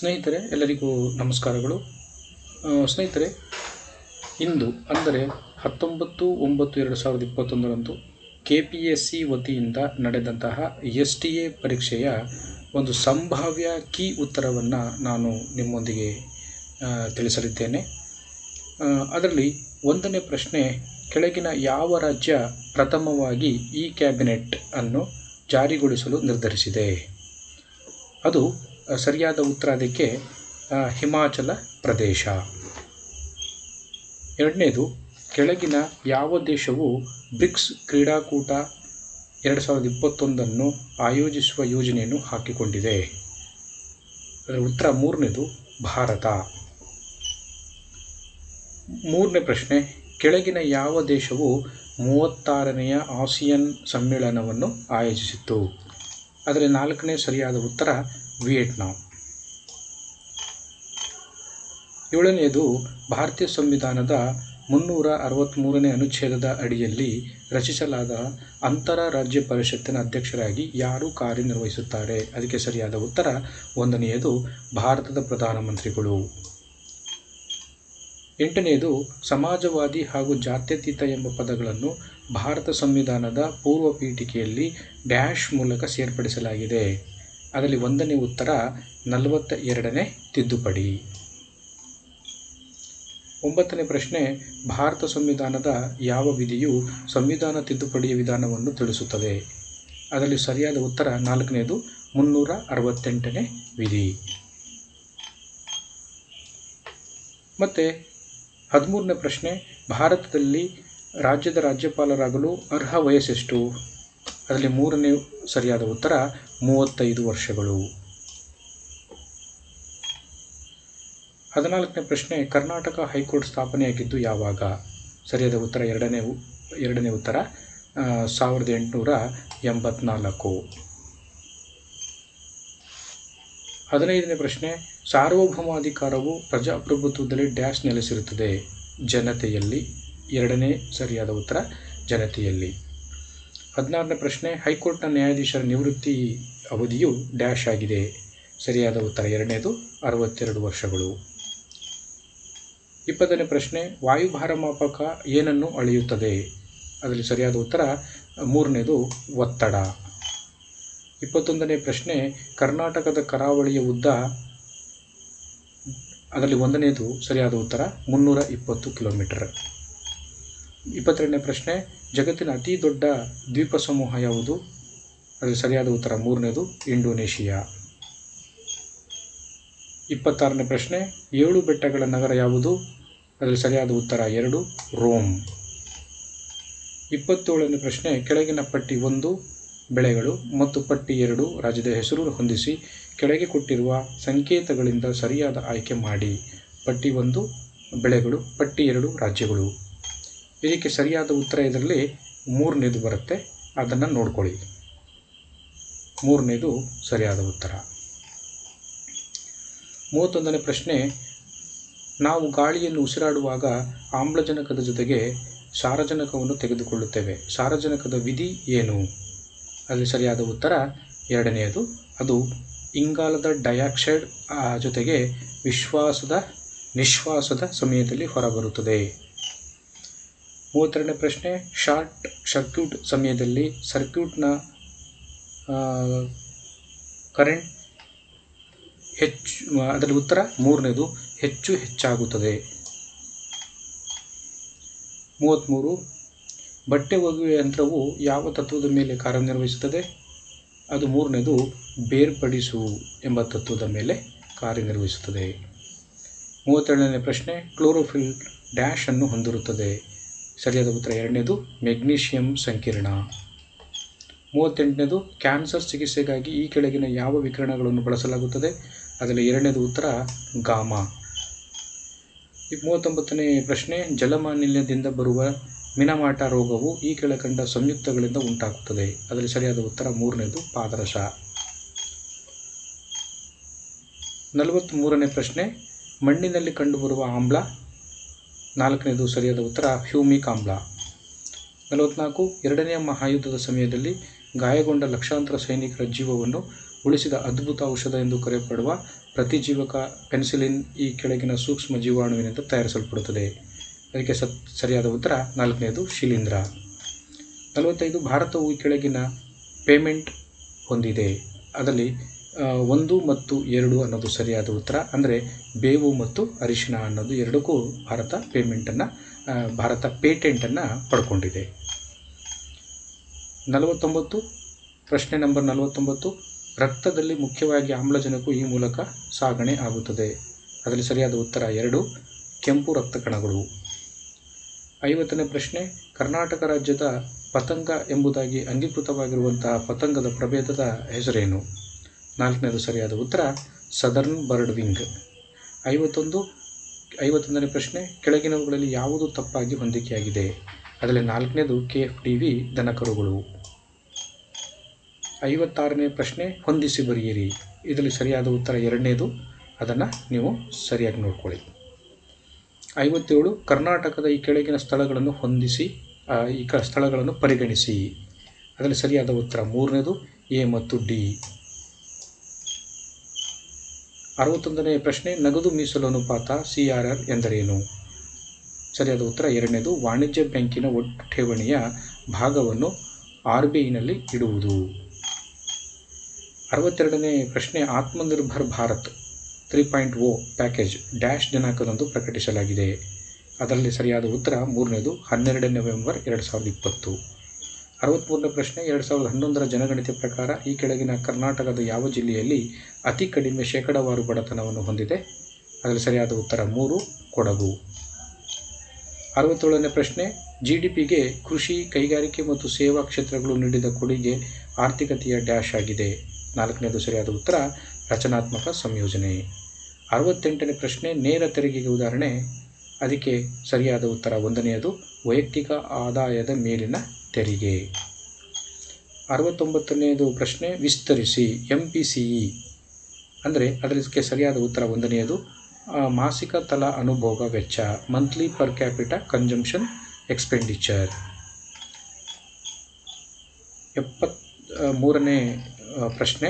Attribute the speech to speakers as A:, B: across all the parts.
A: ಸ್ನೇಹಿತರೆ, ಎಲ್ಲರಿಗೂ ನಮಸ್ಕಾರಗಳು. ಸ್ನೇಹಿತರೆ, ಇಂದು ಅಂದರೆ 19/9/2021 KPSC ವತಿಯಿಂದ ನಡೆದಂತಹ STA ಪರೀಕ್ಷೆಯ ಒಂದು ಸಂಭಾವ್ಯ ಕೀ ಉತ್ತರವನ್ನು ನಾನು ನಿಮ್ಮೊಂದಿಗೆ ತಿಳಿಸಲಿದ್ದೇನೆ. ಅದರಲ್ಲಿ 1ನೇ ಪ್ರಶ್ನೆ, ಕೆಳಗಿನ ಯಾವ ರಾಜ್ಯ ಪ್ರಥಮವಾಗಿ ಈ ಕ್ಯಾಬಿನೆಟ್ ಅನ್ನು ಜಾರಿಗೊಳಿಸಲು ನಿರ್ಧರಿಸಿದೆ? ಅದು ಸರಿಯಾದ ಉತ್ತರ ಅದಕ್ಕೆ ಹಿಮಾಚಲ ಪ್ರದೇಶ. 2ನೇದು, ಕೆಳಗಿನ ಯಾವ ದೇಶವು ಬ್ರಿಕ್ಸ್ ಕ್ರೀಡಾಕೂಟ 2021 ಆಯೋಜಿಸುವ ಯೋಜನೆಯನ್ನು ಹಾಕಿಕೊಂಡಿದೆ? ಅದರ ಉತ್ತರ 3ನೇದು ಭಾರತ. 3ನೇ ಪ್ರಶ್ನೆ, ಕೆಳಗಿನ ಯಾವ ದೇಶವು 36ನೇ ಆಸಿಯಾನ್ ಸಮ್ಮೇಳನವನ್ನು ಆಯೋಜಿಸಿತ್ತು? ಅದರಲ್ಲಿ 4ನೇ ಸರಿಯಾದ ಉತ್ತರ ವಿಯೆಟ್ನಾಂ. 7ನೇದು, ಭಾರತೀಯ ಸಂವಿಧಾನದ 363ನೇ ಅನುಚ್ಛೇದದ ಅಡಿಯಲ್ಲಿ ರಚಿಸಲಾದ ಅಂತರ ರಾಜ್ಯ ಪರಿಷತ್ತಿನ ಅಧ್ಯಕ್ಷರಾಗಿ ಯಾರು ಕಾರ್ಯನಿರ್ವಹಿಸುತ್ತಾರೆ? ಅದಕ್ಕೆ ಸರಿಯಾದ ಉತ್ತರ 1ನೇದು ಭಾರತದ ಪ್ರಧಾನಮಂತ್ರಿಗಳು. 8ನೇದು, ಸಮಾಜವಾದಿ ಹಾಗೂ ಜಾತ್ಯತೀತ ಎಂಬ ಪದಗಳನ್ನು ಭಾರತ ಸಂವಿಧಾನದ ಪೂರ್ವ ಪೀಠಿಕೆಯಲ್ಲಿ ಡ್ಯಾಶ್ ಮೂಲಕ ಸೇರ್ಪಡಿಸಲಾಗಿದೆ. ಅದರಲ್ಲಿ 1ನೇ ಉತ್ತರ 42ನೇ ತಿದ್ದುಪಡಿ. 9ನೇ ಪ್ರಶ್ನೆ, ಭಾರತ ಸಂವಿಧಾನದ ಯಾವ ವಿಧಿಯು ಸಂವಿಧಾನ ತಿದ್ದುಪಡಿಯ ವಿಧಾನವನ್ನು ತಿಳಿಸುತ್ತದೆ? ಅದರಲ್ಲಿ ಸರಿಯಾದ ಉತ್ತರ 4ನೇದು 368ನೇ ವಿಧಿ. ಮತ್ತು 13ನೇ ಪ್ರಶ್ನೆ, ಭಾರತದಲ್ಲಿ ರಾಜ್ಯದ ರಾಜ್ಯಪಾಲರಾಗಲು ಅರ್ಹ ವಯಸ್ಸೆಷ್ಟು? ಅದರಲ್ಲಿ 3ನೇ ಸರಿಯಾದ ಉತ್ತರ 35 ವರ್ಷಗಳು. 14ನೇ ಪ್ರಶ್ನೆ, ಕರ್ನಾಟಕ ಹೈಕೋರ್ಟ್ ಸ್ಥಾಪನೆಯಾಗಿದ್ದು ಯಾವಾಗ? ಸರಿಯಾದ ಉತ್ತರ 2ನೇ ಉತ್ತರ 1884. 15ನೇ ಪ್ರಶ್ನೆ, ಸಾರ್ವಭೌಮಾಧಿಕಾರವು ಪ್ರಜಾಪ್ರಭುತ್ವದಲ್ಲಿ ಡ್ಯಾಶ್ ನೆಲೆಸಿರುತ್ತದೆ? ಜನತೆಯಲ್ಲಿ. 2ನೇ ಸರಿಯಾದ ಉತ್ತರ ಜನತೆಯಲ್ಲಿ. 16ನೇ ಪ್ರಶ್ನೆ, ಹೈಕೋರ್ಟ್ನ ನ್ಯಾಯಾಧೀಶರ ನಿವೃತ್ತಿ ಅವಧಿಯು ಡ್ಯಾಶ್ ಆಗಿದೆ? ಸರಿಯಾದ ಉತ್ತರ 2ನೇದು 62 ವರ್ಷಗಳು. 20ನೇ ಪ್ರಶ್ನೆ, ವಾಯುಭಾರ ಮಾಪಕ ಏನನ್ನು ಅಳೆಯುತ್ತದೆ? ಅದರಲ್ಲಿ ಸರಿಯಾದ ಉತ್ತರ 3ನೇದು ಒತ್ತಡ. 21ನೇ ಪ್ರಶ್ನೆ, ಕರ್ನಾಟಕದ ಕರಾವಳಿಯ ಉದ್ದ? ಅದರಲ್ಲಿ 1ನೇದು ಸರಿಯಾದ ಉತ್ತರ 320 ಕಿಲೋಮೀಟರ್. 22ನೇ ಪ್ರಶ್ನೆ, ಜಗತ್ತಿನ ಅತಿ ದೊಡ್ಡ ದ್ವೀಪ ಸಮೂಹ ಯಾವುದು? ಅದರಲ್ಲಿ ಸರಿಯಾದ ಉತ್ತರ 3ನೇದು ಇಂಡೋನೇಷಿಯಾ. 26ನೇ ಪ್ರಶ್ನೆ, 7 ಬೆಟ್ಟಗಳ ನಗರ ಯಾವುದು? ಅದರಲ್ಲಿ ಸರಿಯಾದ ಉತ್ತರ 2 ರೋಮ್. 27ನೇ ಪ್ರಶ್ನೆ, ಕೆಳಗಿನ ಪಟ್ಟಿ 1 ಬೆಳೆಗಳು ಮತ್ತು ಪಟ್ಟಿ 2 ರಾಜ್ಯದ ಹೆಸರು ಹೊಂದಿಸಿ ಕೆಳಗೆ ಕೊಟ್ಟಿರುವ ಸಂಕೇತಗಳಿಂದ ಸರಿಯಾದ ಆಯ್ಕೆ ಮಾಡಿ. ಪಟ್ಟಿ 1 ಬೆಳೆಗಳು, ಪಟ್ಟಿ 2 ರಾಜ್ಯಗಳು. ಇದಕ್ಕೆ ಸರಿಯಾದ ಉತ್ತರ ಇದರಲ್ಲಿ 3ನೇದು ಬರುತ್ತೆ, ಅದನ್ನು ನೋಡ್ಕೊಳ್ಳಿ. 3ನೇದು ಸರಿಯಾದ ಉತ್ತರ. 31ನೇ ಪ್ರಶ್ನೆ, ನಾವು ಗಾಳಿಯನ್ನು ಉಸಿರಾಡುವಾಗ ಆಮ್ಲಜನಕದ ಜೊತೆಗೆ ಸಾರಜನಕವನ್ನು ತೆಗೆದುಕೊಳ್ಳುತ್ತೇವೆ. ಸಾರಜನಕದ ವಿಧಿ ಏನು? ಅದರಲ್ಲಿ ಸರಿಯಾದ ಉತ್ತರ 2ನೇದು, ಅದು ಇಂಗಾಲದ ಡೈಆಕ್ಸೈಡ್ ಜೊತೆಗೆ ನಿಶ್ವಾಸದ ಸಮಯದಲ್ಲಿ ಹೊರಬರುತ್ತದೆ. 32ನೇ ಪ್ರಶ್ನೆ, ಶಾರ್ಟ್ ಸರ್ಕ್ಯೂಟ್ ಸಮಯದಲ್ಲಿ ಸರ್ಕ್ಯೂಟ್ನ ಕರೆಂಟ್ ಅದರಲ್ಲಿ ಉತ್ತರ 3ನೇದು ಹೆಚ್ಚಾಗುತ್ತದೆ. 33, ಬಟ್ಟೆ ಒಗೆಯುವ ಯಂತ್ರವು ಯಾವ ತತ್ವದ ಮೇಲೆ ಕಾರ್ಯನಿರ್ವಹಿಸುತ್ತದೆ? ಅದು 3ನೇದು ಬೇರ್ಪಡಿಸು ಎಂಬ ತತ್ವದ ಮೇಲೆ ಕಾರ್ಯನಿರ್ವಹಿಸುತ್ತದೆ. 32ನೇ ಪ್ರಶ್ನೆ, ಕ್ಲೋರೋಫಿಲ್ ಡ್ಯಾಶ್ ಅನ್ನು ಹೊಂದಿರುತ್ತದೆ? ಸರಿಯಾದ ಉತ್ತರ 2ನೇದು ಮೆಗ್ನೀಷಿಯಂ ಸಂಕೀರ್ಣ. 38ನೇದು, ಕ್ಯಾನ್ಸರ್ ಚಿಕಿತ್ಸೆಗಾಗಿ ಈ ಕೆಳಗಿನ ಯಾವ ವಿಕಿರಣಗಳನ್ನು ಬಳಸಲಾಗುತ್ತದೆ? ಅದರಲ್ಲಿ 2ನೇದು ಉತ್ತರ ಗಾಮಾ. 39ನೇ ಪ್ರಶ್ನೆ, ಜಲಮಾಲಿನ್ಯದಿಂದ ಬರುವ ಮಿನಮಾಟ ರೋಗವು ಈ ಕೆಳಕಂಡ ಸಂಯುಕ್ತಗಳಿಂದ ಉಂಟಾಗುತ್ತದೆ? ಅದರಲ್ಲಿ ಸರಿಯಾದ ಉತ್ತರ 3ನೇದು ಪಾದರಸ. 43ನೇ ಪ್ರಶ್ನೆ, ಮಣ್ಣಿನಲ್ಲಿ ಕಂಡುಬರುವ ಆಮ್ಲ? 4ನೇದು ಸರಿಯಾದ ಉತ್ತರ ಹ್ಯೂಮಿಕ್ ಆಮ್ಲ. 44, 2ನೇ ಮಹಾಯುದ್ಧದ ಸಮಯದಲ್ಲಿ ಗಾಯಗೊಂಡ ಲಕ್ಷಾಂತರ ಸೈನಿಕರ ಜೀವವನ್ನು ಉಳಿಸಿದ ಅದ್ಭುತ ಔಷಧ ಎಂದು ಕರೆಯಲ್ಪಡುವ ಪ್ರತಿಜೀವಕ ಪೆನ್ಸಿಲಿನ್ ಈ ಕೆಳಗಿನ ಸೂಕ್ಷ್ಮ ಜೀವಾಣುವಿನಿಂದ ತಯಾರಿಸಲ್ಪಡುತ್ತದೆ. ಅದಕ್ಕೆ ಸರಿಯಾದ ಉತ್ತರ 4ನೇದು ಶಿಲೀಂಧ್ರ. 45 ಭಾರತವು ಈ ಕೆಳಗಿನ ಪೇಮೆಂಟ್ ಹೊಂದಿದೆ. ಅದರಲ್ಲಿ 1 ಮತ್ತು 2 ಅನ್ನೋದು ಸರಿಯಾದ ಉತ್ತರ. ಅಂದರೆ ಬೇವು ಮತ್ತು ಅರಿಶಿಣ ಅನ್ನೋದು ಎರಡಕ್ಕೂ ಭಾರತ ಪೇಟೆಂಟನ್ನು ಪಡ್ಕೊಂಡಿದೆ. 49 ಪ್ರಶ್ನೆ ನಂಬರ್ 49, ರಕ್ತದಲ್ಲಿ ಮುಖ್ಯವಾಗಿ ಆಮ್ಲಜನಕವು ಈ ಮೂಲಕ ಸಾಗಣೆ ಆಗುತ್ತದೆ. ಅದರಲ್ಲಿ ಸರಿಯಾದ ಉತ್ತರ 2 ಕೆಂಪು ರಕ್ತ ಕಣಗಳು. 50ನೇ ಪ್ರಶ್ನೆ, ಕರ್ನಾಟಕ ರಾಜ್ಯದ ಪತಂಗ ಎಂಬುದಾಗಿ ಅಂಗೀಕೃತವಾಗಿರುವಂತಹ ಪತಂಗದ ಪ್ರಭೇದದ ಹೆಸರೇನು? 4ನೇದು ಸರಿಯಾದ ಉತ್ತರ ಸದರ್ನ್ ಬರ್ಡ್ ವಿಂಗ್. 51ನೇ ಪ್ರಶ್ನೆ, ಕೆಳಗಿನವುಗಳಲ್ಲಿ ಯಾವುದು ತಪ್ಪಾಗಿ ಹೊಂದಿಕೆಯಾಗಿದೆ? ಅದರಲ್ಲಿ 4ನೇದು KFTV ದನಕರುಗಳು. 56ನೇ ಪ್ರಶ್ನೆ, ಹೊಂದಿಸಿ ಬರೆಯಿರಿ. ಇದರಲ್ಲಿ ಸರಿಯಾದ ಉತ್ತರ 2ನೇದು, ಅದನ್ನು ನೀವು ಸರಿಯಾಗಿ ನೋಡ್ಕೊಳ್ಳಿ. 57 ಕರ್ನಾಟಕದ ಈ ಕೆಳಗಿನ ಸ್ಥಳಗಳನ್ನು ಹೊಂದಿಸಿ, ಈ ಸ್ಥಳಗಳನ್ನು ಪರಿಗಣಿಸಿ. ಅದರಲ್ಲಿ ಸರಿಯಾದ ಉತ್ತರ 3ನೇದು A ಮತ್ತು D. 61ನೇ ಪ್ರಶ್ನೆ, ನಗದು ಮೀಸಲು ಅನುಪಾತ CRR ಎಂದರೇನು? ಸರಿಯಾದ ಉತ್ತರ 2ನೇದು ವಾಣಿಜ್ಯ ಬ್ಯಾಂಕಿನ ಒಟ್ಟು ಠೇವಣಿಯ ಭಾಗವನ್ನು RBIನಲ್ಲಿ ಇಡುವುದು. 62ನೇ ಪ್ರಶ್ನೆ, ಆತ್ಮನಿರ್ಭರ್ ಭಾರತ್ 3.0 ಪ್ಯಾಕೇಜ್ ಡ್ಯಾಶ್ ದಿನಾಂಕದಂದು ಪ್ರಕಟಿಸಲಾಗಿದೆ. ಅದರಲ್ಲಿ ಸರಿಯಾದ ಉತ್ತರ 3ನೇದು 12 ನವೆಂಬರ್ 2020. 63ನೇ ಪ್ರಶ್ನೆ, 2011ರ ಜನಗಣತಿ ಪ್ರಕಾರ ಈ ಕೆಳಗಿನ ಕರ್ನಾಟಕದ ಯಾವ ಜಿಲ್ಲೆಯಲ್ಲಿ ಅತಿ ಕಡಿಮೆ ಶೇಕಡಾವಾರು ಬಡತನವನ್ನು ಹೊಂದಿದೆ? ಅದರಲ್ಲಿ ಸರಿಯಾದ ಉತ್ತರ 3 ಕೊಡಗು. 67ನೇ ಪ್ರಶ್ನೆ, GDPಗೆ ಕೃಷಿ, ಕೈಗಾರಿಕೆ ಮತ್ತು ಸೇವಾ ಕ್ಷೇತ್ರಗಳು ನೀಡಿದ ಕೊಡುಗೆ ಆರ್ಥಿಕತೆಯ ಡ್ಯಾಶ್ ಆಗಿದೆ. 4ನೇದು ಸರಿಯಾದ ಉತ್ತರ ರಚನಾತ್ಮಕ ಸಂಯೋಜನೆ. 68ನೇ ಪ್ರಶ್ನೆ, ನೇರ ತೆರಿಗೆಗೆ ಉದಾಹರಣೆ? ಅದಕ್ಕೆ ಸರಿಯಾದ ಉತ್ತರ 1ನೇದು ವೈಯಕ್ತಿಕ ಆದಾಯದ ಮೇಲಿನ ತೆರಿಗೆ. 69ನೇದು ಪ್ರಶ್ನೆ, ವಿಸ್ತರಿಸಿ. MPCE ಅಂದರೆ ಅದಕ್ಕೆ ಸರಿಯಾದ ಉತ್ತರ 1ನೇದು ಮಾಸಿಕ ತಲಾ ಅನುಭೋಗ ವೆಚ್ಚ, monthly per capita consumption expenditure. 73ನೇ ಪ್ರಶ್ನೆ,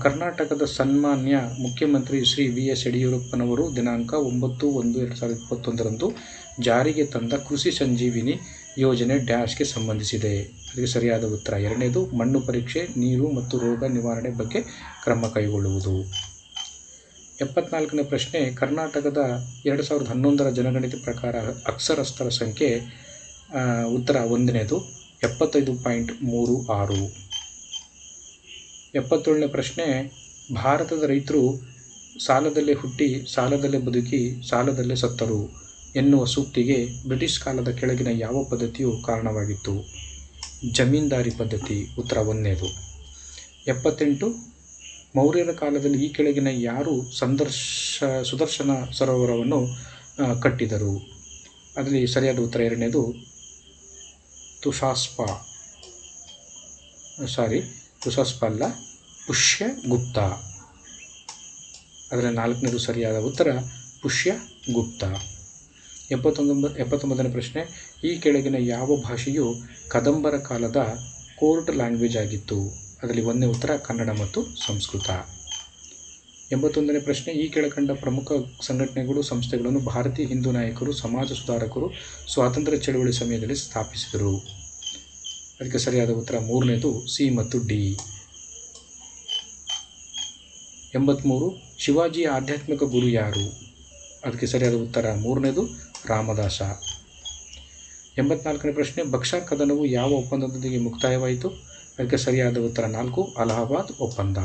A: ಕರ್ನಾಟಕದ ಸನ್ಮಾನ್ಯ ಮುಖ್ಯಮಂತ್ರಿ ಶ್ರೀ VS ಯಡಿಯೂರಪ್ಪನವರು ದಿನಾಂಕ 9/1/2021ರಂದು ಜಾರಿಗೆ ತಂದ ಕೃಷಿ ಸಂಜೀವಿನಿ ಯೋಜನೆ ಡ್ಯಾಶ್ಗೆ ಸಂಬಂಧಿಸಿದೆ. ಅದಕ್ಕೆ ಸರಿಯಾದ ಉತ್ತರ 2ನೇದು ಮಣ್ಣು ಪರೀಕ್ಷೆ, ನೀರು ಮತ್ತು ರೋಗ ನಿವಾರಣೆ ಬಗ್ಗೆ ಕ್ರಮ ಕೈಗೊಳ್ಳುವುದು. 74ನೇ ಪ್ರಶ್ನೆ, ಕರ್ನಾಟಕದ 2011ರ ಜನಗಣತಿ ಪ್ರಕಾರ ಅಕ್ಷರಸ್ಥರ ಸಂಖ್ಯೆ? ಉತ್ತರ 1ನೇದು 75.36. 77ನೇ ಪ್ರಶ್ನೆ, ಭಾರತದ ರೈತರು ಸಾಲದಲ್ಲೇ ಹುಟ್ಟಿ, ಸಾಲದಲ್ಲೇ ಬದುಕಿ, ಸಾಲದಲ್ಲೇ ಸತ್ತರು ಎನ್ನುವ ಸೂಕ್ತಿಗೆ ಬ್ರಿಟಿಷ್ ಕಾಲದ ಕೆಳಗಿನ ಯಾವ ಪದ್ಧತಿಯು ಕಾರಣವಾಗಿತ್ತು? ಜಮೀನ್ದಾರಿ ಪದ್ಧತಿ. ಉತ್ತರ 1ನೇದು. 78 ಮೌರ್ಯರ ಕಾಲದಲ್ಲಿ ಈ ಕೆಳಗಿನ ಯಾರು ಸುದರ್ಶನ ಸರೋವರವನ್ನು ಕಟ್ಟಿದರು? ಅದರಲ್ಲಿ ಸರಿಯಾದ ಉತ್ತರ 2ನೇದು ತುಷಾಸ್ಪ ಅಲ್ಲ, ಪುಷ್ಯಗುಪ್ತ. ಅದರಲ್ಲಿ 4ನೇದು ಸರಿಯಾದ ಉತ್ತರ ಪುಷ್ಯಗುಪ್ತ. 79ನೇ ಪ್ರಶ್ನೆ, ಈ ಕೆಳಗಿನ ಯಾವ ಭಾಷೆಯು ಕದಂಬರ ಕಾಲದ ಕೋರ್ಟ್ ಲ್ಯಾಂಗ್ವೇಜ್ ಆಗಿತ್ತು? ಅದರಲ್ಲಿ 1ನೇ ಉತ್ತರ ಕನ್ನಡ ಮತ್ತು ಸಂಸ್ಕೃತ. 81ನೇ ಪ್ರಶ್ನೆ, ಈ ಕೆಳಕಂಡ ಪ್ರಮುಖ ಸಂಘಟನೆಗಳು, ಸಂಸ್ಥೆಗಳನ್ನು ಭಾರತೀಯ ಹಿಂದೂ ನಾಯಕರು, ಸಮಾಜ ಸುಧಾರಕರು ಸ್ವಾತಂತ್ರ್ಯ ಚಳವಳಿ ಸಮಯದಲ್ಲಿ ಸ್ಥಾಪಿಸಿದರು? ಅದಕ್ಕೆ ಸರಿಯಾದ ಉತ್ತರ 3ನೇದು C ಮತ್ತು D. 83 ಶಿವಾಜಿಯ ಆಧ್ಯಾತ್ಮಿಕ ಗುರು ಯಾರು? ಅದಕ್ಕೆ ಸರಿಯಾದ ಉತ್ತರ 3ನೇದು ರಾಮದಾಸ. 84ನೇ ಪ್ರಶ್ನೆ, ಬಕ್ಸರ್ ಕದನವು ಯಾವ ಒಪ್ಪಂದದೊಂದಿಗೆ ಮುಕ್ತಾಯವಾಯಿತು? ಅದಕ್ಕೆ ಸರಿಯಾದ ಉತ್ತರ 4 ಅಲಹಾಬಾದ್ ಒಪ್ಪಂದ.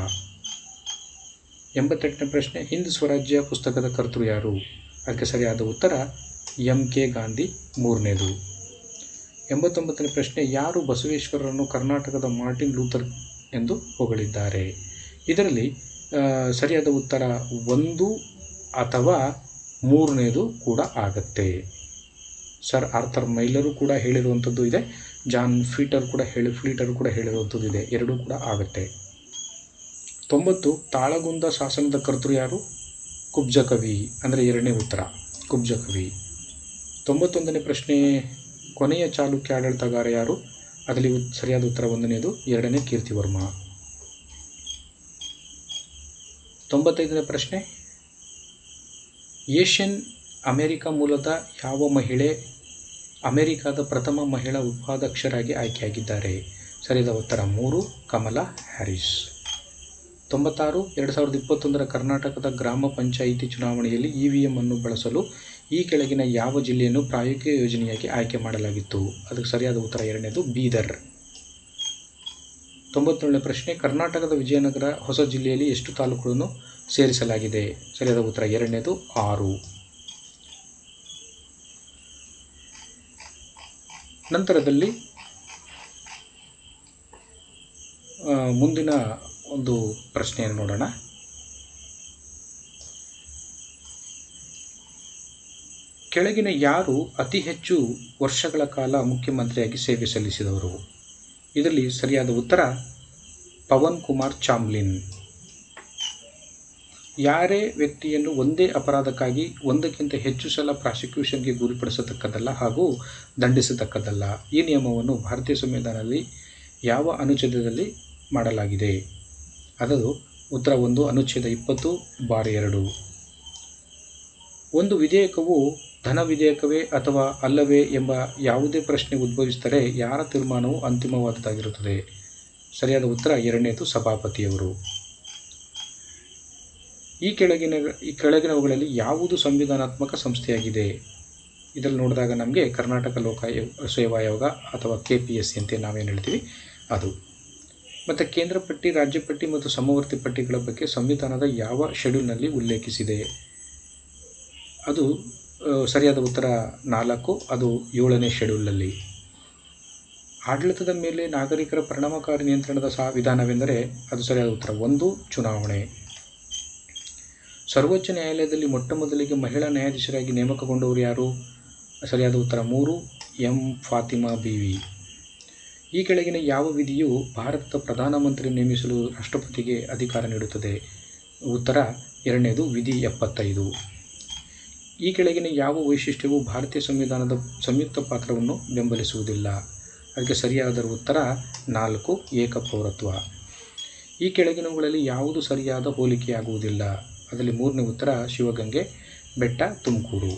A: 88ನೇ ಪ್ರಶ್ನೆ, ಹಿಂದ್ ಸ್ವರಾಜ್ಯ ಪುಸ್ತಕದ ಕರ್ತೃ ಯಾರು? ಅದಕ್ಕೆ ಸರಿಯಾದ ಉತ್ತರ MK ಗಾಂಧಿ 3ನೇದು. 89ನೇ ಪ್ರಶ್ನೆ, ಯಾರು ಬಸವೇಶ್ವರರನ್ನು ಕರ್ನಾಟಕದ ಮಾರ್ಟಿನ್ ಲೂಥರ್ ಎಂದು ಹೊಗಳಿದ್ದಾರೆ? ಇದರಲ್ಲಿ ಸರಿಯಾದ ಉತ್ತರ 1 ಅಥವಾ 3ನೇದು ಕೂಡ ಆಗತ್ತೆ. ಸರ್ ಆರ್ಥರ್ ಮೈಲರು ಕೂಡ ಹೇಳಿರುವಂಥದ್ದು ಇದೆ, ಜಾನ್ ಫ್ಲೀಟರ್ ಕೂಡ ಹೇಳಿರುವಂಥದ್ದು ಇದೆ, ಎರಡೂ ಕೂಡ ಆಗುತ್ತೆ. 90 ತಾಳಗುಂದ ಶಾಸನದ ಕರ್ತೃ ಯಾರು? ಕುಬ್ಜ ಕವಿ, ಅಂದರೆ 2ನೇ ಉತ್ತರ ಕುಬ್ಜ ಕವಿ. 91ನೇ ಪ್ರಶ್ನೆ, ಕೊನೆಯ ಚಾಲುಕ್ಯ ಆಡಳಿತಗಾರ ಯಾರು? ಅದರಲ್ಲಿ ಸರಿಯಾದ ಉತ್ತರ 1ನೇದು 2ನೇ ಕೀರ್ತಿವರ್ಮ. 95ನೇ ಪ್ರಶ್ನೆ, ಏಷ್ಯನ್ ಅಮೆರಿಕ ಮೂಲದ ಯಾವ ಮಹಿಳೆ ಅಮೆರಿಕದ ಪ್ರಥಮ ಮಹಿಳಾ ಉಪಾಧ್ಯಕ್ಷರಾಗಿ ಆಯ್ಕೆಯಾಗಿದ್ದಾರೆ? ಸರಿಯಾದ ಉತ್ತರ 3, ಕಮಲಾ ಹ್ಯಾರಿಸ್. 96, 2021 ಕರ್ನಾಟಕದ ಗ್ರಾಮ ಪಂಚಾಯಿತಿ ಚುನಾವಣೆಯಲ್ಲಿ EVM ಅನ್ನು ಬಳಸಲು ಈ ಕೆಳಗಿನ ಯಾವ ಜಿಲ್ಲೆಯನ್ನು ಪ್ರಾಯೋಗಿಕ ಯೋಜನೆಯಾಗಿ ಆಯ್ಕೆ ಮಾಡಲಾಗಿತ್ತು? ಅದಕ್ಕೆ ಸರಿಯಾದ ಉತ್ತರ 2ನೇದು ಬೀದರ್. 97ನೇ ಪ್ರಶ್ನೆ, ಕರ್ನಾಟಕದ ವಿಜಯನಗರ ಹೊಸ ಜಿಲ್ಲೆಯಲ್ಲಿ ಎಷ್ಟು ತಾಲೂಕುಗಳನ್ನು ಸೇರಿಸಲಾಗಿದೆ? ಸರಿಯಾದ ಉತ್ತರ 2ನೇದು 6. ನಂತರದಲ್ಲಿ ಮುಂದಿನ ಒಂದು ಪ್ರಶ್ನೆಯನ್ನು ನೋಡೋಣ. ಕೆಳಗಿನ ಯಾರು ಅತಿ ಹೆಚ್ಚು ವರ್ಷಗಳ ಕಾಲ ಮುಖ್ಯಮಂತ್ರಿಯಾಗಿ ಸೇವೆ ಸಲ್ಲಿಸಿದವರು? ಇದರಲ್ಲಿ ಸರಿಯಾದ ಉತ್ತರ ಪವನ್ ಕುಮಾರ್ ಚಾಮ್ಲಿನ್. ಯಾರೇ ವ್ಯಕ್ತಿಯನ್ನು ಒಂದೇ ಅಪರಾಧಕ್ಕಾಗಿ ಒಂದಕ್ಕಿಂತ ಹೆಚ್ಚು ಸಲ ಪ್ರಾಸಿಕ್ಯೂಷನ್ಗೆ ಗುರಿಪಡಿಸತಕ್ಕದ್ದಲ್ಲ ಹಾಗೂ ದಂಡಿಸತಕ್ಕದ್ದಲ್ಲ. ಈ ನಿಯಮವನ್ನು ಭಾರತೀಯ ಸಂವಿಧಾನದಲ್ಲಿ ಯಾವ ಅನುಚ್ಛೇದದಲ್ಲಿ ಮಾಡಲಾಗಿದೆ? ಅದು ಉತ್ತರ 1, ಅನುಚ್ಛೇದ 20/2. ಒಂದು ವಿಧೇಯಕವು ಧನ ವಿಧೇಯಕವೇ ಅಥವಾ ಅಲ್ಲವೇ ಎಂಬ ಯಾವುದೇ ಪ್ರಶ್ನೆ ಉದ್ಭವಿಸಿದರೆ ಯಾರ ತೀರ್ಮಾನವು ಅಂತಿಮವಾದದ್ದಾಗಿರುತ್ತದೆ? ಸರಿಯಾದ ಉತ್ತರ 2ನೇದು ಸಭಾಪತಿಯವರು. ಈ ಕೆಳಗಿನವುಗಳಲ್ಲಿ ಯಾವುದು ಸಂವಿಧಾನಾತ್ಮಕ ಸಂಸ್ಥೆಯಾಗಿದೆ? ಇದರಲ್ಲಿ ನೋಡಿದಾಗ ನಮಗೆ ಕರ್ನಾಟಕ ಲೋಕ ಸೇವಾ ಆಯೋಗ ಅಥವಾ KPSC ಅಂತ ನಾವೇನು ಹೇಳ್ತೀವಿ ಅದು. ಮತ್ತು ಕೇಂದ್ರ ಪಟ್ಟಿ, ರಾಜ್ಯ ಪಟ್ಟಿ ಮತ್ತು ಸಮವರ್ತಿ ಪಟ್ಟಿಗಳ ಬಗ್ಗೆ ಸಂವಿಧಾನದ ಯಾವ ಶೆಡ್ಯೂಲ್ನಲ್ಲಿ ಉಲ್ಲೇಖಿಸಿದೆ? ಅದು ಸರಿಯಾದ ಉತ್ತರ 4, ಅದು 7ನೇ ಶೆಡ್ಯೂಲ್ನಲ್ಲಿ. ಆಡಳಿತದ ಮೇಲೆ ನಾಗರಿಕರ ಪರಿಣಾಮಕಾರಿ ನಿಯಂತ್ರಣದ ವಿಧಾನವೆಂದರೆ? ಅದು ಸರಿಯಾದ ಉತ್ತರ 1, ಚುನಾವಣೆ. ಸರ್ವೋಚ್ಚ ನ್ಯಾಯಾಲಯದಲ್ಲಿ ಮೊಟ್ಟ ಮೊದಲಿಗೆ ಮಹಿಳಾ ನ್ಯಾಯಾಧೀಶರಾಗಿ ನೇಮಕಗೊಂಡವರು ಯಾರು? ಸರಿಯಾದ ಉತ್ತರ 3, ಎಂ ಫಾತಿಮಾ ಬೀವಿ. ಈ ಕೆಳಗಿನ ಯಾವ ವಿಧಿಯು ಭಾರತದ ಪ್ರಧಾನಮಂತ್ರಿ ನೇಮಿಸಲು ರಾಷ್ಟ್ರಪತಿಗೆ ಅಧಿಕಾರ ನೀಡುತ್ತದೆ? ಉತ್ತರ 2ನೇದು ವಿಧಿ 75. ಈ ಕೆಳಗಿನ ಯಾವ ವೈಶಿಷ್ಟ್ಯವು ಭಾರತೀಯ ಸಂವಿಧಾನದ ಸಂಯುಕ್ತ ಪಾತ್ರವನ್ನು ಬೆಂಬಲಿಸುವುದಿಲ್ಲ? ಅದಕ್ಕೆ ಸರಿಯಾದ ಉತ್ತರ 4, ಏಕಪೌರತ್ವ. ಈ ಕೆಳಗಿನವುಗಳಲ್ಲಿ ಯಾವುದು ಸರಿಯಾದ ಹೋಲಿಕೆಯಾಗುವುದಿಲ್ಲ? ಅದರಲ್ಲಿ 3ನೇ ಉತ್ತರ ಶಿವಗಂಗೆ ಬೆಟ್ಟ, ತುಮಕೂರು.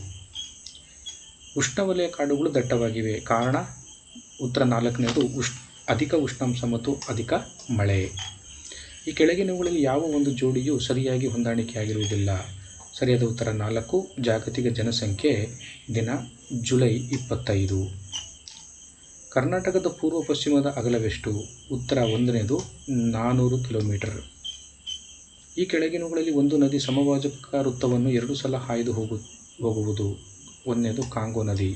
A: ಉಷ್ಣವಲಯ ಕಾಡುಗಳು ದಟ್ಟವಾಗಿವೆ, ಕಾರಣ? ಉತ್ತರ 4ನೇದು ಅಧಿಕ ಉಷ್ಣಾಂಶ ಮತ್ತು ಅಧಿಕ ಮಳೆ. ಈ ಕೆಳಗಿನವುಗಳಲ್ಲಿ ಯಾವ ಒಂದು ಜೋಡಿಯು ಸರಿಯಾಗಿ ಹೊಂದಾಣಿಕೆಯಾಗಿರುವುದಿಲ್ಲ? ಸರಿಯಾದ ಉತ್ತರ 4, ಜಾಗತಿಕ ಜನಸಂಖ್ಯೆ ದಿನ ಜುಲೈ 25. ಕರ್ನಾಟಕದ ಪೂರ್ವ ಪಶ್ಚಿಮದ ಅಗಲವೆಷ್ಟು? ಉತ್ತರ 1ನೇದು 400 ಕಿಲೋಮೀಟರ್. ಈ ಕೆಳಗಿನವುಗಳಲ್ಲಿ ಒಂದು ನದಿ ಸಮಭಾಜಕ ವೃತ್ತವನ್ನು 2 ಸಲ ಹಾಯ್ದು ಹೋಗುವುದು? 1ನೇದು ಕಾಂಗೋ ನದಿ.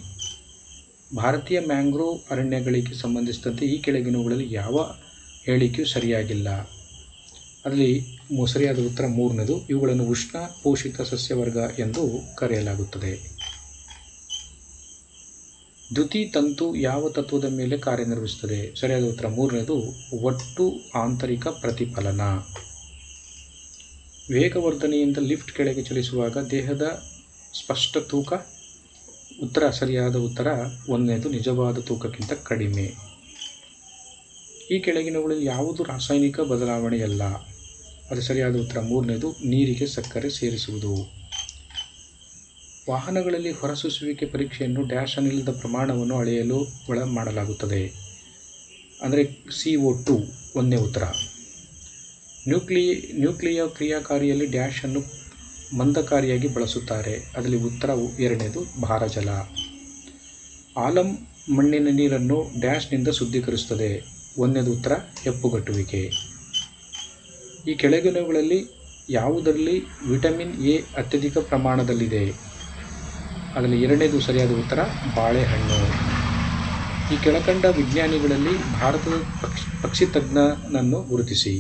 A: ಭಾರತೀಯ ಮ್ಯಾಂಗ್ರೋವ್ ಅರಣ್ಯಗಳಿಗೆ ಸಂಬಂಧಿಸಿದಂತೆ ಈ ಕೆಳಗಿನವುಗಳಲ್ಲಿ ಯಾವ ಹೇಳಿಕೆಯೂ ಸರಿಯಾಗಿಲ್ಲ? ಅದರಲ್ಲಿ ಸರಿಯಾದ ಉತ್ತರ 3ನೇದು, ಇವುಗಳನ್ನು ಉಷ್ಣ ಪೋಷಿತ ಸಸ್ಯವರ್ಗ ಎಂದು ಕರೆಯಲಾಗುತ್ತದೆ. ದ್ಯುತಿ ತಂತು ಯಾವ ತತ್ವದ ಮೇಲೆ ಕಾರ್ಯನಿರ್ವಹಿಸುತ್ತದೆ? ಸರಿಯಾದ ಉತ್ತರ 3ನೇದು, ಒಟ್ಟು ಆಂತರಿಕ ಪ್ರತಿಫಲನ. ವೇಗವರ್ಧನೆಯಿಂದ ಲಿಫ್ಟ್ ಕೆಳಗೆ ಚಲಿಸುವಾಗ ದೇಹದ ಸ್ಪಷ್ಟ ತೂಕ? ಸರಿಯಾದ ಉತ್ತರ 1ನೇದು, ನಿಜವಾದ ತೂಕಕ್ಕಿಂತ ಕಡಿಮೆ. ಈ ಕೆಳಗಿನವುಗಳಲ್ಲಿ ಯಾವುದು ರಾಸಾಯನಿಕ ಬದಲಾವಣೆಯಲ್ಲ? ಅದು ಸರಿಯಾದ ಉತ್ತರ 3ನೇದು, ನೀರಿಗೆ ಸಕ್ಕರೆ ಸೇರಿಸುವುದು. ವಾಹನಗಳಲ್ಲಿ ಹೊರಸೂಸುವಿಕೆ ಪರೀಕ್ಷೆಯನ್ನು ಡ್ಯಾಶ್ ಅನಿಲದ ಪ್ರಮಾಣವನ್ನು ಅಳೆಯಲು ಮಾಡಲಾಗುತ್ತದೆ? ಅಂದರೆ CO2. 1ನೇ ಉತ್ತರ. ನ್ಯೂಕ್ಲಿಯ ಕ್ರಿಯಾಕಾರಿಯಲ್ಲಿ ಡ್ಯಾಶ್ ಅನ್ನು ಮಂದಕಾರಿಯಾಗಿ ಬಳಸುತ್ತಾರೆ? ಅದರಲ್ಲಿ ಉತ್ತರ 2ನೇದು, ಭಾರಜಲ. ಆಲಂ ಮಣ್ಣಿನ ನೀರನ್ನು ಡ್ಯಾಶ್ನಿಂದ ಶುದ್ಧೀಕರಿಸುತ್ತದೆ? 1ನೇದು ಉತ್ತರ, ಹೆಪ್ಪುಗಟ್ಟುವಿಕೆ. ಈ ಕೆಳಗಿನವುಗಳಲ್ಲಿ ಯಾವುದರಲ್ಲಿ ವಿಟಮಿನ್ ಎ ಅತ್ಯಧಿಕ ಪ್ರಮಾಣದಲ್ಲಿದೆ? ಅದರಲ್ಲಿ 2ನೇದು ಸರಿಯಾದ ಉತ್ತರ, ಬಾಳೆಹಣ್ಣು. ಈ ಕೆಳಕಂಡ ವಿಜ್ಞಾನಿಗಳಲ್ಲಿ ಭಾರತದ ಪಕ್ಷಿ ತಜ್ಞನನ್ನು ಗುರುತಿಸಿ?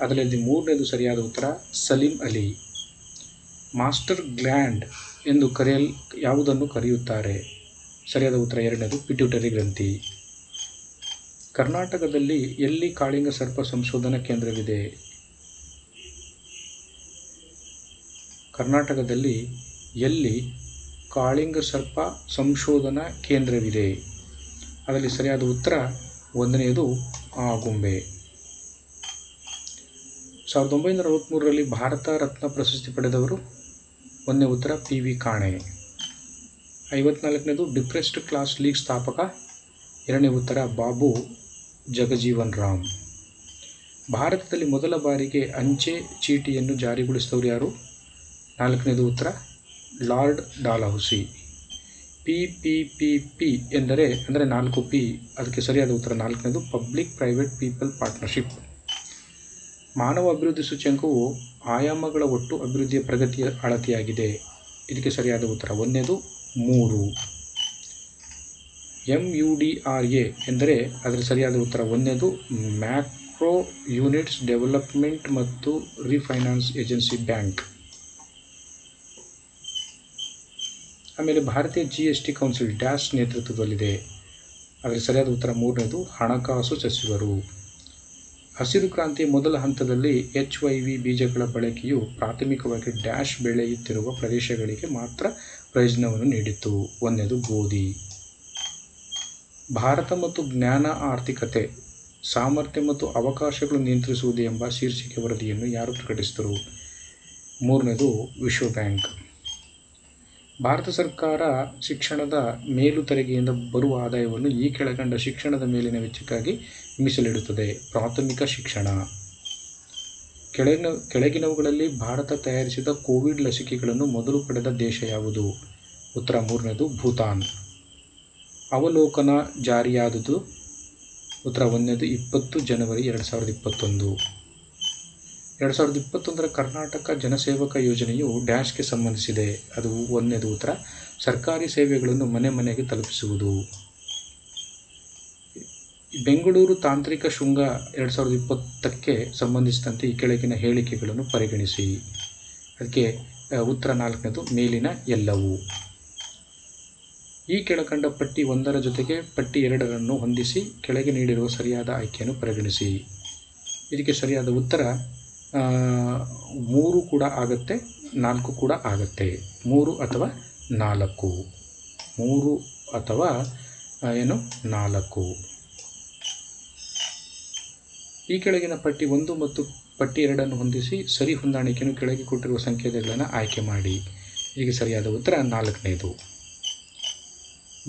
A: ಅದರಲ್ಲಿ 3ನೇದು ಸರಿಯಾದ ಉತ್ತರ, ಸಲೀಂ ಅಲಿ. ಮಾಸ್ಟರ್ ಗ್ಲ್ಯಾಂಡ್ ಎಂದು ಯಾವುದನ್ನು ಕರೆಯುತ್ತಾರೆ? ಸರಿಯಾದ ಉತ್ತರ 2ನೇದು, ಪಿಟ್ಯೂಟರಿ ಗ್ರಂಥಿ. ಕರ್ನಾಟಕದಲ್ಲಿ ಎಲ್ಲಿ ಕಾಳಿಂಗ ಸರ್ಪ ಸಂಶೋಧನಾ ಕೇಂದ್ರವಿದೆ? ಕರ್ನಾಟಕದಲ್ಲಿ ಎಲ್ಲಿ ಕಾಳಿಂಗ ಸರ್ಪ ಸಂಶೋಧನಾ ಕೇಂದ್ರವಿದೆ? ಅದರಲ್ಲಿ ಸರಿಯಾದ ಉತ್ತರ 1ನೇದು, ಆಗುಂಬೆ. 1963ರಲ್ಲಿ ಭಾರತ ರತ್ನ ಪ್ರಶಸ್ತಿ ಪಡೆದವರು? ಒಂದನೇ ಉತ್ತರ PV ಕಾಣೆ. 54ನೇದು ಡಿಪ್ರೆಸ್ಡ್ ಕ್ಲಾಸ್ ಲೀಗ್ ಸ್ಥಾಪಕ? ಎರಡನೇ ಉತ್ತರ ಬಾಬು ಜಗಜೀವನ್ ರಾಮ್. ಭಾರತದಲ್ಲಿ ಮೊದಲ ಬಾರಿಗೆ ಅಂಚೆ ಚೀಟಿಯನ್ನು ಜಾರಿಗೊಳಿಸಿದವರು ಯಾರು? ನಾಲ್ಕನೇದು ಉತ್ತರ ಲಾರ್ಡ್ ಡಾಲ್ಹೌಸಿ. PPPP ಅಂದರೆ 4P, ಅದಕ್ಕೆ ಸರಿಯಾದ ಉತ್ತರ ನಾಲ್ಕನೇದು ಪಬ್ಲಿಕ್ ಪ್ರೈವೇಟ್ ಪೀಪಲ್ ಪಾರ್ಟ್ನರ್ಶಿಪ್. ಮಾನವ ಅಭಿವೃದ್ಧಿ ಸೂಚ್ಯಂಕವು ಆಯಾಮಗಳ ಒಟ್ಟು ಅಭಿವೃದ್ಧಿಯ ಪ್ರಗತಿಯ ಅಳತೆಯಾಗಿದೆ. ಇದಕ್ಕೆ ಸರಿಯಾದ ಉತ್ತರ ಒಂದನೇದು 3. MUDRA ಎಂದರೆ ಅದರ ಸರಿಯಾದ ಉತ್ತರ ಒಂದನೇದು ಮ್ಯಾಕ್ರೋ ಯೂನಿಟ್ಸ್ ಡೆವಲಪ್ಮೆಂಟ್ ಮತ್ತು ರಿಫೈನಾನ್ಸ್ ಏಜೆನ್ಸಿ ಬ್ಯಾಂಕ್. ಆಮೇಲೆ ಭಾರತೀಯ GST ಕೌನ್ಸಿಲ್ ಡ್ಯಾಶ್ ನೇತೃತ್ವದಲ್ಲಿದೆ. ಅದರ ಸರಿಯಾದ ಉತ್ತರ ಮೂರನೇದು ಹಣಕಾಸು ಸಚಿವರು. ಹಸಿರು ಕ್ರಾಂತಿಯ ಮೊದಲ ಹಂತದಲ್ಲಿ HYV ಬೀಜಗಳ ಬಳಕೆಯು ಪ್ರಾಥಮಿಕವಾಗಿ ಡ್ಯಾಶ್ ಬೆಳೆಯುತ್ತಿರುವ ಪ್ರದೇಶಗಳಿಗೆ ಮಾತ್ರ ಪ್ರಯೋಜನವನ್ನು ನೀಡಿತು. ಒಂದನೇದು ಗೋಧಿ. ಭಾರತ ಮತ್ತು ಜ್ಞಾನ ಆರ್ಥಿಕತೆ, ಸಾಮರ್ಥ್ಯ ಮತ್ತು ಅವಕಾಶಗಳು ನಿಯಂತ್ರಿಸುವುದು ಎಂಬ ಶೀರ್ಷಿಕೆ ವರದಿಯನ್ನು ಯಾರು ಪ್ರಕಟಿಸಿದರು? ಮೂರನೇದು ವಿಶ್ವ ಬ್ಯಾಂಕ್. ಭಾರತ ಸರ್ಕಾರ ಶಿಕ್ಷಣದ ಮೇಲು ತೆರಿಗೆಯಿಂದ ಬರುವ ಆದಾಯವನ್ನು ಈ ಕೆಳಕಂಡ ಶಿಕ್ಷಣದ ಮೇಲಿನ ವೆಚ್ಚಕ್ಕಾಗಿ ಮೀಸಲಿಡುತ್ತದೆ. ಪ್ರಾಥಮಿಕ ಶಿಕ್ಷಣ. ಕೆಳಗಿನವುಗಳಲ್ಲಿ ಭಾರತ ತಯಾರಿಸಿದ ಕೋವಿಡ್ ಲಸಿಕೆಗಳನ್ನು ಮೊದಲು ಪಡೆದ ದೇಶ ಯಾವುದು? ಉತ್ತರ ಮೂರನೇದು ಭೂತಾನ್. ಅವಲೋಕನ ಜಾರಿಯಾದುದು? ಉತ್ತರ ಒಂದನೇದು 20 ಜನವರಿ 2021. 2021ರ ಕರ್ನಾಟಕ ಜನಸೇವಕ ಯೋಜನೆಯು ಡ್ಯಾಶ್ಗೆ ಸಂಬಂಧಿಸಿದೆ. ಅದು ಒಂದನೇದು ಉತ್ತರ ಸರ್ಕಾರಿ ಸೇವೆಗಳನ್ನು ಮನೆ ಮನೆಗೆ ತಲುಪಿಸುವುದು. ಬೆಂಗಳೂರು ತಾಂತ್ರಿಕ ಶೃಂಗ 2020ಕ್ಕೆ ಸಂಬಂಧಿಸಿದಂತೆ ಈ ಕೆಳಗಿನ ಹೇಳಿಕೆಗಳನ್ನು ಪರಿಗಣಿಸಿ. ಅದಕ್ಕೆ ಉತ್ತರ ನಾಲ್ಕನೇದು ಮೇಲಿನ ಎಲ್ಲವೂ. ಈ ಕೆಳಕಂಡ ಪಟ್ಟಿ 1ರ ಜೊತೆಗೆ ಪಟ್ಟಿ 2ರನ್ನು ಹೊಂದಿಸಿ ಕೆಳಗೆ ನೀಡಿರುವ ಸರಿಯಾದ ಆಯ್ಕೆಯನ್ನು ಪರಿಗಣಿಸಿ. ಇದಕ್ಕೆ ಸರಿಯಾದ ಉತ್ತರ 3 ಕೂಡ ಆಗುತ್ತೆ, 4 ಕೂಡ ಆಗುತ್ತೆ. 3 ಅಥವಾ 4. 3 ಅಥವಾ 4. ಈ ಕೆಳಗಿನ ಪಟ್ಟಿ 1 ಮತ್ತು ಪಟ್ಟಿ 2ಅನ್ನು ಹೊಂದಿಸಿ ಸರಿ ಹೊಂದಾಣಿಕೆಯನ್ನು ಕೆಳಗೆ ಕೊಟ್ಟಿರುವ ಸಂಕೇತಗಳನ್ನು ಆಯ್ಕೆ ಮಾಡಿ. ಇದಕ್ಕೆ ಸರಿಯಾದ ಉತ್ತರ 4ನೇದು.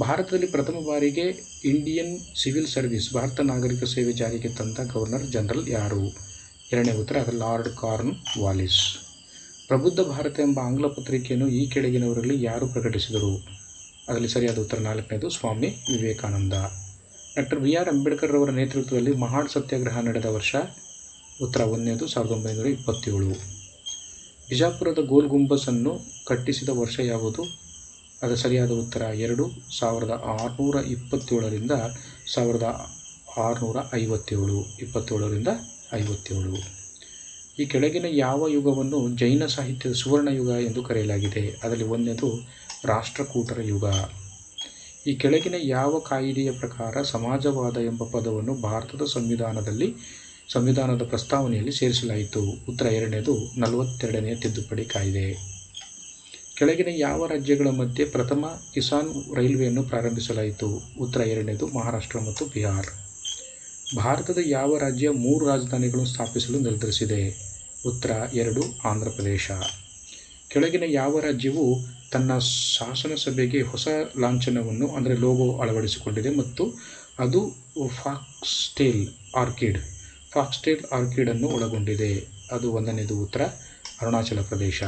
A: ಭಾರತದಲ್ಲಿ ಪ್ರಥಮ ಬಾರಿಗೆ ಇಂಡಿಯನ್ ಸಿವಿಲ್ ಸರ್ವಿಸ್ ಭಾರತ ನಾಗರಿಕ ಸೇವೆ ಜಾರಿಗೆ ತಂದ ಗವರ್ನರ್ ಜನರಲ್ ಯಾರು? ಎರಡನೇ ಉತ್ತರ ಲಾರ್ಡ್ ಕಾರ್ನ್ ವಾಲಿಸ್. ಪ್ರಬುದ್ಧ ಭಾರತ ಎಂಬ ಆಂಗ್ಲ ಪತ್ರಿಕೆಯನ್ನು ಈ ಕೆಳಗಿನವರಲ್ಲಿ ಯಾರು ಪ್ರಕಟಿಸಿದರು? ಅದರಲ್ಲಿ ಸರಿಯಾದ ಉತ್ತರ ನಾಲ್ಕನೇದು ಸ್ವಾಮಿ ವಿವೇಕಾನಂದ. ಡಾಕ್ಟರ್ BR ಅಂಬೇಡ್ಕರ್ ಅವರ ನೇತೃತ್ವದಲ್ಲಿ ಮಹಾನ್ ಸತ್ಯಾಗ್ರಹ ನಡೆದ ವರ್ಷ? ಉತ್ತರ ಒಂದನೇದು 1927. ಬಿಜಾಪುರದ ಗೋಲ್ ಗುಂಬಸನ್ನು ಕಟ್ಟಿಸಿದ ವರ್ಷ ಯಾವುದು? ಅದರ ಸರಿಯಾದ ಉತ್ತರ 2, 1627ರಿಂದ 1657. 27ರಿಂದ 57. ಈ ಕೆಳಗಿನ ಯಾವ ಯುಗವನ್ನು ಜೈನ ಸಾಹಿತ್ಯದ ಸುವರ್ಣ ಯುಗ ಎಂದು ಕರೆಯಲಾಗಿದೆ? ಅದರಲ್ಲಿ ಒಂದನೇದು ರಾಷ್ಟ್ರಕೂಟರ ಯುಗ. ಈ ಕೆಳಗಿನ ಯಾವ ಕಾಯಿದೆಯ ಪ್ರಕಾರ ಸಮಾಜವಾದ ಎಂಬ ಪದವನ್ನು ಭಾರತದ ಸಂವಿಧಾನದ ಪ್ರಸ್ತಾವನೆಯಲ್ಲಿ ಸೇರಿಸಲಾಯಿತು? ಉತ್ತರ ಎರಡನೇದು 42ನೇ ತಿದ್ದುಪಡಿ ಕಾಯ್ದೆ. ಕೆಳಗಿನ ಯಾವ ರಾಜ್ಯಗಳ ಮಧ್ಯೆ ಪ್ರಥಮ ಕಿಸಾನ್ ರೈಲ್ವೆಯನ್ನು ಪ್ರಾರಂಭಿಸಲಾಯಿತು? ಉತ್ತರ ಎರಡನೇದು ಮಹಾರಾಷ್ಟ್ರ ಮತ್ತು ಬಿಹಾರ್. ಭಾರತದ ಯಾವ ರಾಜ್ಯ 3 ರಾಜಧಾನಿಗಳನ್ನು ಸ್ಥಾಪಿಸಲು ನಿರ್ಧರಿಸಿದೆ? ಉತ್ತರ 2, ಆಂಧ್ರ ಪ್ರದೇಶ. ಕೆಳಗಿನ ಯಾವ ರಾಜ್ಯವು ತನ್ನ ಶಾಸನ ಸಭೆಗೆ ಹೊಸ ಲಾಂಛನವನ್ನು ಅಂದರೆ ಲೋಗೋ ಅಳವಡಿಸಿಕೊಂಡಿದೆ ಮತ್ತು ಅದು ಫಾಕ್ಸ್ಟೇಲ್ ಆರ್ಕಿಡ್ ಅನ್ನು ಒಳಗೊಂಡಿದೆ? ಅದು ಒಂದನೇದು ಉತ್ತರ ಅರುಣಾಚಲ ಪ್ರದೇಶ.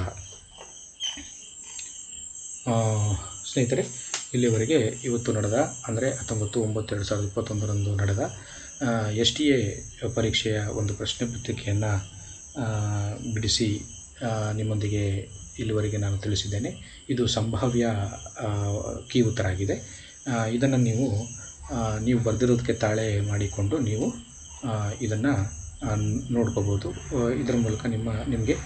A: ಸ್ನೇಹಿತರೆ, ಇಲ್ಲಿವರೆಗೆ ಇವತ್ತು ನಡೆದ ಅಂದರೆ 19/9/2021ರಂದು ನಡೆದ STA ಪರೀಕ್ಷೆಯ ಒಂದು ಪ್ರಶ್ನೆ ಪತ್ರಿಕೆಯನ್ನು ಬಿಡಿಸಿ ನಿಮ್ಮೊಂದಿಗೆ ಇಲ್ಲಿವರೆಗೆ ನಾನು ತಿಳಿಸಿದ್ದೇನೆ. ಇದು ಸಂಭಾವ್ಯ ಕೀ ಉತ್ತರ ಆಗಿದೆ. ಇದನ್ನು ನೀವು ಬರೆದಿರೋದಕ್ಕೆ ತಾಳೆ ಮಾಡಿಕೊಂಡು ನೀವು ಇದನ್ನು ನೋಡ್ಕೋಬೋದು. ಇದರ ಮೂಲಕ ನಿಮಗೆ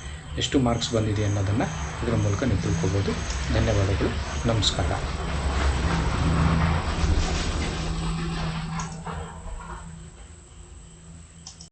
A: ಎಷ್ಟು ಮಾರ್ಕ್ಸ್ ಬಂದಿದೆ ಅನ್ನೋದನ್ನು ಇದರ ಮೂಲಕ ನೀವು ತಿಳ್ಕೊಬೋದು. ಧನ್ಯವಾದಗಳು. ನಮಸ್ಕಾರ.